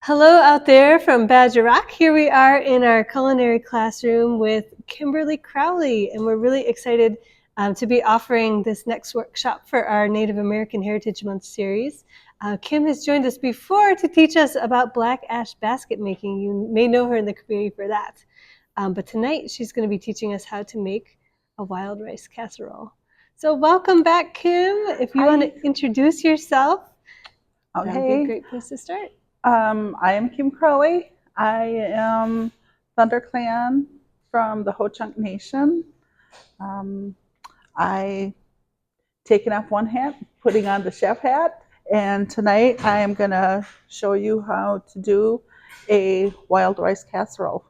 Hello out there from Badger Rock. Here we are in our culinary classroom with Kimberly Crowley, and we're really excited to be offering this next workshop for our Native American Heritage Month series. Kim has joined us before to teach us about black ash basket making. You may know her in the community for that. But tonight she's going to be teaching us how to make a wild rice casserole. So welcome back, Kim. If you want to introduce yourself, that would be a great place to start. I am Kim Crowley. I am ThunderClan from the Ho-Chunk Nation. I taken off one hat, putting on the chef hat, and tonight I am going to show you how to do a wild rice casserole.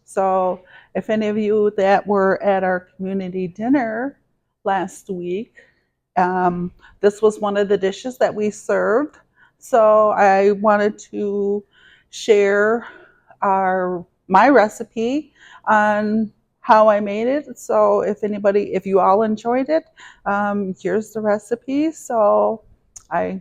So if any of you that were at our community dinner last week, this was one of the dishes that we served. So I wanted to share my recipe on how I made it. So if you all enjoyed it, here's the recipe. So I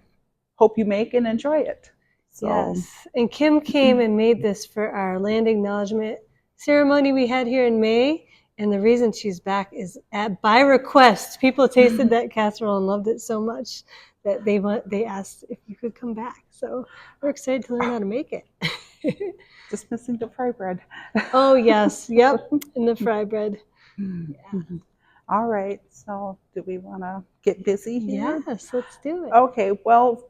hope you make and enjoy it. So. Yes, and Kim came and made this for our Land Acknowledgement Ceremony we had here in May. And the reason she's back is by request. People tasted that casserole and loved it so much that they asked if you could come back. So we're excited to learn how to make it. Just missing the fry bread. Oh, yes. Yep. And the fry bread. Yeah. All right. So do we want to get busy here? Yes, let's do it. Okay. Well,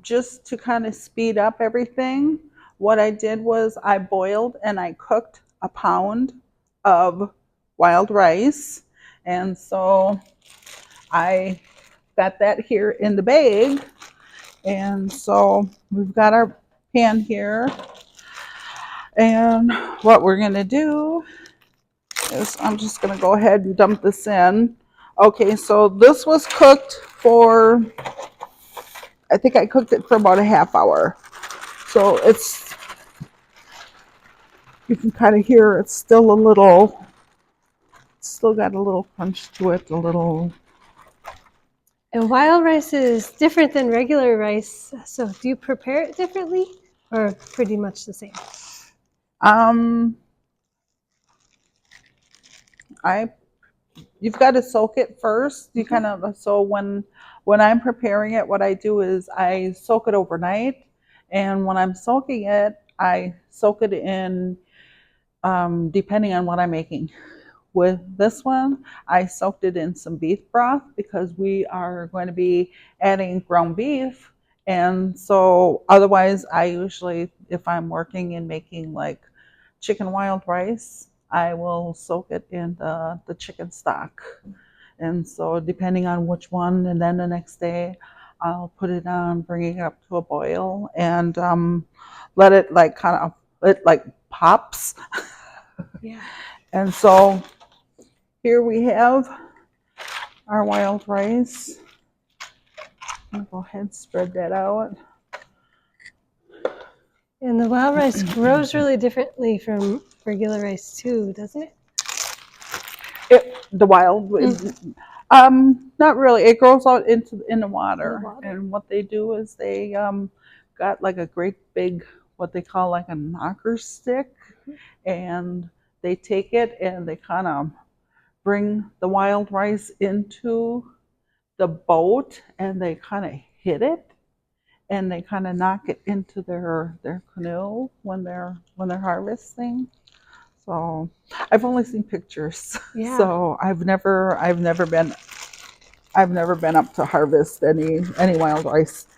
just to kind of speed up everything, what I did was I boiled and I cooked a pound of wild rice. And so I got that here in the bag. And so we've got our pan here. And what we're going to do is I'm just going to go ahead and dump this in. Okay, so this was cooked for, I think I cooked it for about a half hour. So you can kind of hear it's still got a little crunch to it, a little. And wild rice is different than regular rice. So do you prepare it differently or pretty much the same? You've got to soak it first. You kind of, so when I'm preparing it, what I do is I soak it overnight. And when I'm soaking it, I soak it in, depending on what I'm making. With this one, I soaked it in some beef broth because we are going to be adding ground beef. And so otherwise, I usually, if I'm working and making like chicken wild rice, I will soak it in the chicken stock. And so depending on which one, and then the next day, I'll put it on, bring it up to a boil, and let it it pops. Yeah. And so here we have our wild rice. I'll go ahead and spread that out. And the wild rice grows really differently from regular rice too, doesn't it? Not really. It grows out in the water. And what they do is they got like a great big, what they call like a knocker stick, and they take it and they kind of bring the wild rice into the boat and they kind of hit it and they kind of knock it into their canoe when they're harvesting. So I've only seen pictures. Yeah. So I've never been up to harvest any wild rice.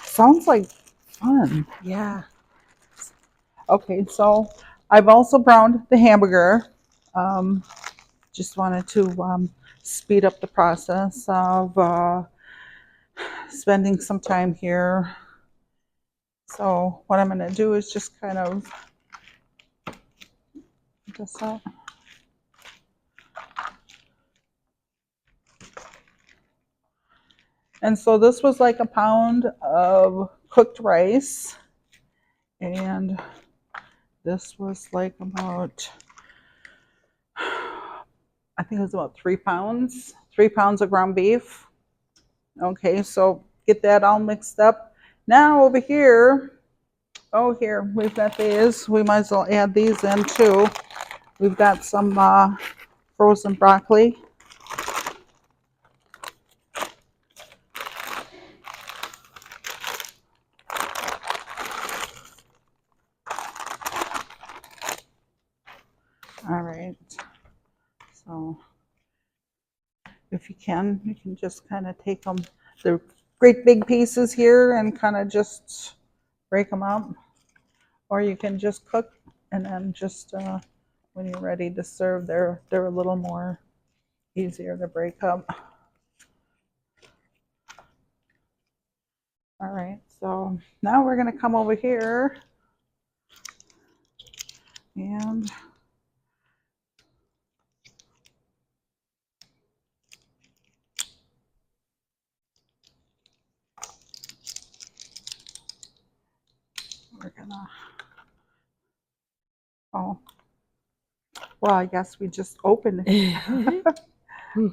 Sounds like fun. Yeah. Okay, so I've also browned the hamburger. Just wanted to speed up the process of spending some time here. So what I'm going to do is just kind of put this up. And so this was like a pound of cooked rice. And this was like about, I think it was about 3 pounds of ground beef. Okay, so get that all mixed up. Now over here, oh here, we've got these. We might as well add these in too. We've got some frozen broccoli. All right, so if you can just kind of take them, the great big pieces here, and kind of just break them up. Or you can just cook and then just when you're ready to serve, they're a little more easier to break up. All right, so now we're going to come over here and we're gonna, oh, well, I guess we just opened it.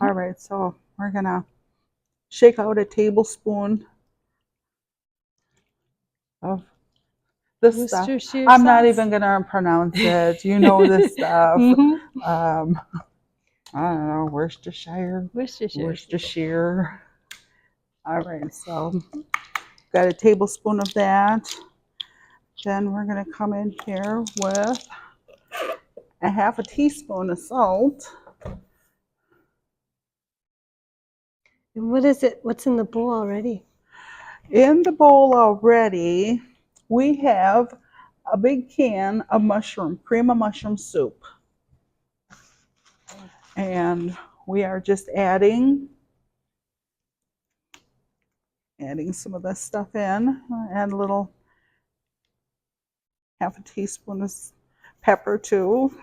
All right, so we're gonna shake out a tablespoon of this stuff. I'm not even gonna pronounce it. You know this stuff. I don't know, Worcestershire. All right, so got a tablespoon of that. Then we're gonna come in here with a half a teaspoon of salt. And what is it? What's in the bowl already? In the bowl already, we have a big can of cream of mushroom soup. And we are just adding some of this stuff in. Add a little, half a teaspoon of pepper too.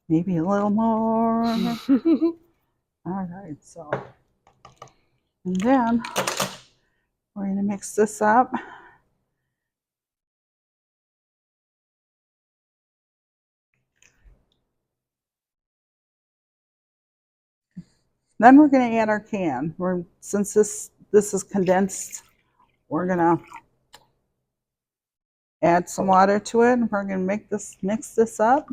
Maybe a little more. All right, so, and then we're going to mix this up. Then we're going to add our can. Since this is condensed, we're going to add some water to it, and we're going to mix this up.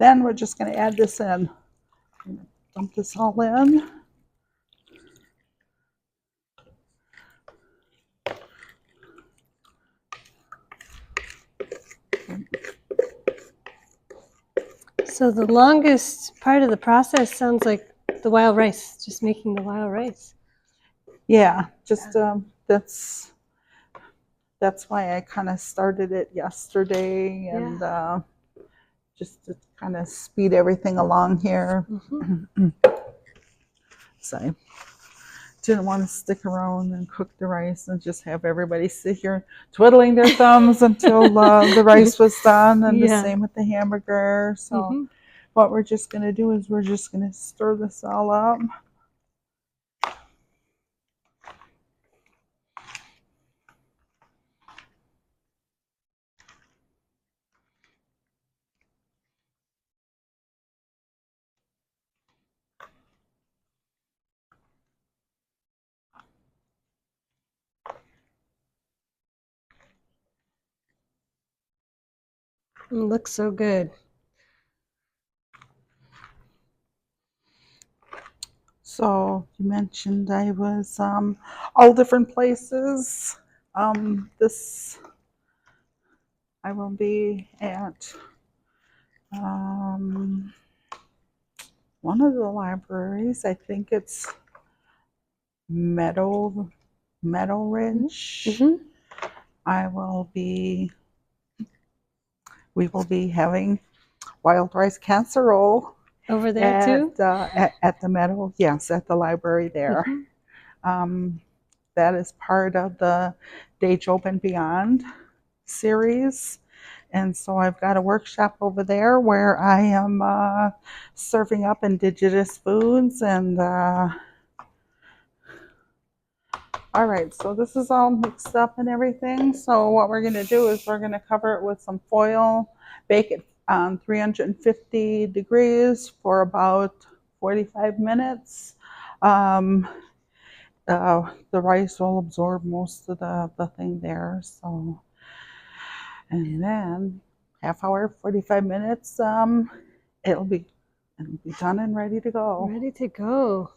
Then we're just going to add this in. Dump this all in. So the longest part of the process sounds like the wild rice, just making the wild rice. Yeah, just that's why I kind of started it yesterday, and just to kind of speed everything along here. So I didn't want to stick around and cook the rice and just have everybody sit here twiddling their thumbs until the rice was done, and the same with the hamburger. So what we're just going to do is we're just going to stir this all up. It looks so good. So you mentioned I was all different places. This I will be at one of the libraries. I think it's Meadow Ridge. We will be having Wild Rice Casserole over there too? At the Meadow, yes, at the library there. That is part of the Day Job and Beyond series. And so I've got a workshop over there where I am serving up indigenous foods and All right, so this is all mixed up and everything. So what we're going to do is we're going to cover it with some foil, bake it on 350 degrees for about 45 minutes. Um, the rice will absorb most of the thing there. So, and then half hour, 45 minutes, it'll be done and ready to go. Ready to go.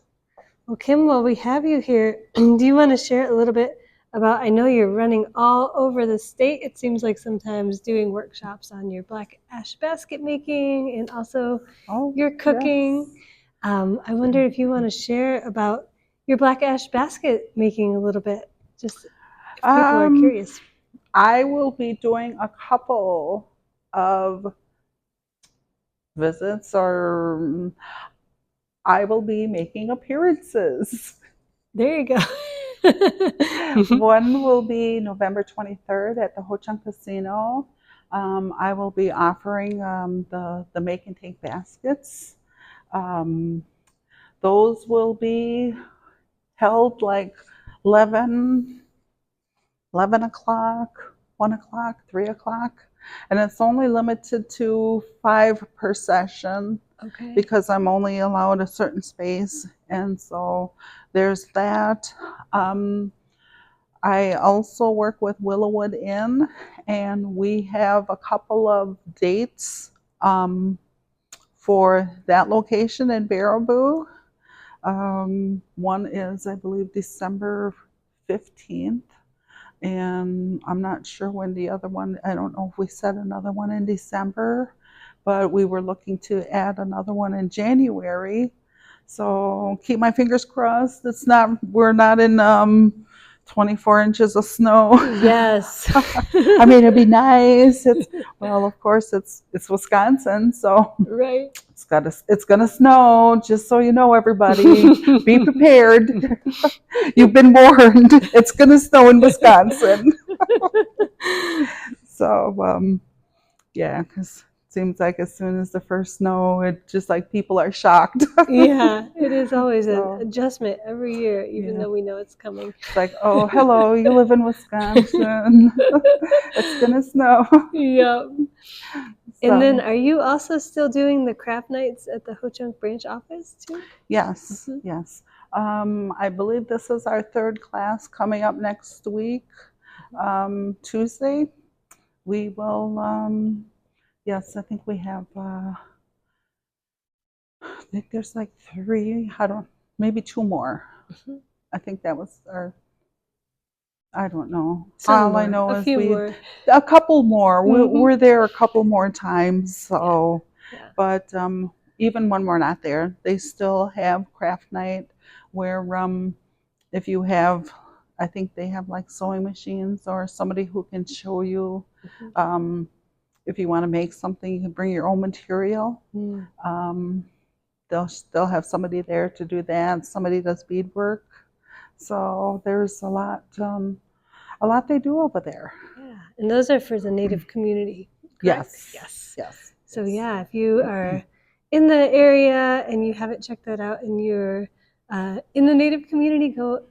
Well, Kim, while we have you here, do you want to share a little bit about, I know you're running all over the state. It seems like sometimes doing workshops on your black ash basket making and also your cooking. Yes. I wonder if you want to share about your black ash basket making a little bit, just if people are curious. I will be doing a couple of visits, or I will be making appearances. There you go. One will be November 23rd at the Ho Chunk Casino. I will be offering the make and take baskets. Those will be held like 11, 11 o'clock, 1 o'clock, 3 o'clock. And it's only limited to 5 per session. Okay. Because I'm only allowed a certain space. And so there's that. I also work with Willowwood Inn, and we have a couple of dates for that location in Baraboo. One is, I believe, December 15th. And I'm not sure when the other one, I don't know if we set another one in December, but we were looking to add another one in January. So keep my fingers crossed. We're not in 24 inches of snow. Yes. I mean, it'd be nice. Well, of course, it's Wisconsin, so right. It's gonna snow. Just so you know, everybody, be prepared. You've been warned. It's gonna snow in Wisconsin. So, yeah, because it seems like as soon as the first snow, it just like people are shocked. Yeah, it is always an adjustment every year, even though we know it's coming. It's like, oh, hello, you live in Wisconsin. It's gonna snow. Yep. And then are you also still doing the craft nights at the Ho Chunk branch office too? Yes, yes. I believe this is our 3rd class coming up next week, Tuesday. We will, yes, I think we have, I think there's like 3, maybe 2 more. I think that was I don't know. All I know is a couple more. We're there a couple more times. So, yeah. But even when we're not there, they still have craft night where if you have, I think they have like sewing machines or somebody who can show you. If you want to make something, you can bring your own material. They'll have somebody there to do that. Somebody does beadwork. So there's a lot they do over there. Yeah, and those are for the Native community, correct? Yes. So yeah, if you are in the area and you haven't checked that out and you're in the Native community, go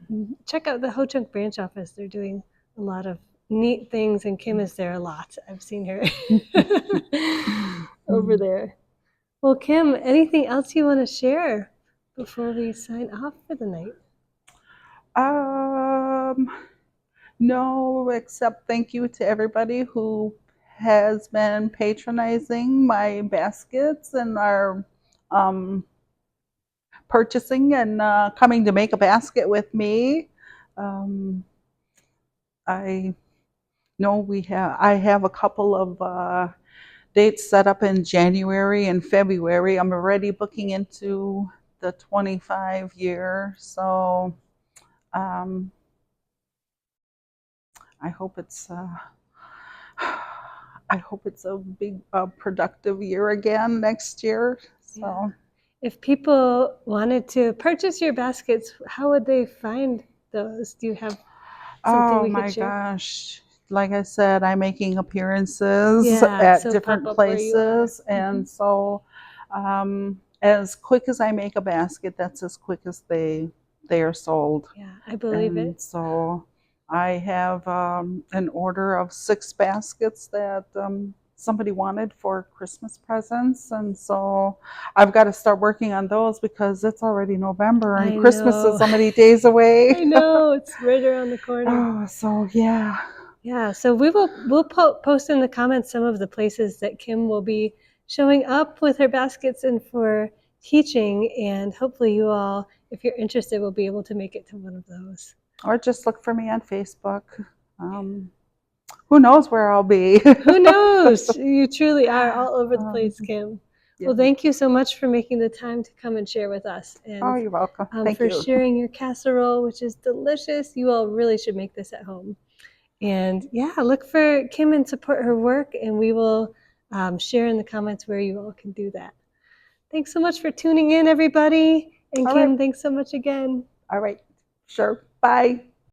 check out the Ho Chunk branch office. They're doing a lot of neat things, and Kim is there a lot. I've seen her over there. Well, Kim, anything else you want to share before we sign off for the night? No, except thank you to everybody who has been patronizing my baskets and are purchasing and coming to make a basket with me. I know I have a couple of dates set up in January and February. I'm already booking into the 25 year, so I hope it's a big productive year again next year. So, yeah. If people wanted to purchase your baskets, how would they find those? Do you have something we could share? Oh my gosh! Like I said, I'm making appearances at different places, and so as quick as I make a basket, that's as quick as they they are sold. Yeah, I believe And it. so I have an order of 6 baskets that somebody wanted for Christmas presents. And so I've got to start working on those because it's already November and I Christmas is know. so many days away. I know, it's right around the corner. Oh, so yeah. Yeah, so we'll post in the comments some of the places that Kim will be showing up with her baskets and for teaching, and hopefully you all, if you're interested, will be able to make it to one of those. Or just look for me on Facebook. Who knows where I'll be? Who knows? You truly are all over the place, Kim. Yeah. Well, thank you so much for making the time to come and share with us, Oh, and you're welcome. Thank for you. sharing your casserole, which is delicious. You all really should make this at home. And yeah, look for Kim and support her work, and we will share in the comments where you all can do that. Thanks so much for tuning in, everybody. And All Kim, right. thanks so much again. All right. Sure. Bye.